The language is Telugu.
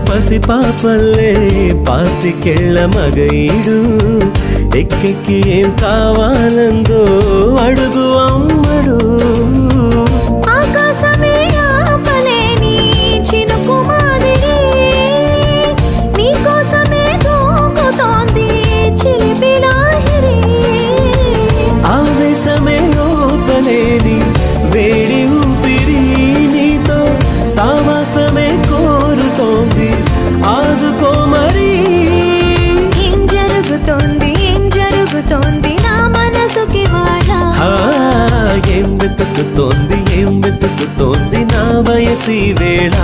పసిపాపల్లే పాతికెళ్ళ మగయిడు ఎక్కెక్కి ఏం కావాలందో అడుగు అమ్మడు. ఆకాశమే ఆపలేని చినుకు మాదిరి నీకోసమే దూకుతోంది చిలిపి లాహిరి. ఆవేశమే ఓపలేని వేడి ఊపిరి నీతో సావాసమే కోరుతోంది ఆదుకో మరి. ఏం జరుగుతోంది నా మనసుకి వాడ. ఏం వెతుకుతోంది నా వయసి వేళ.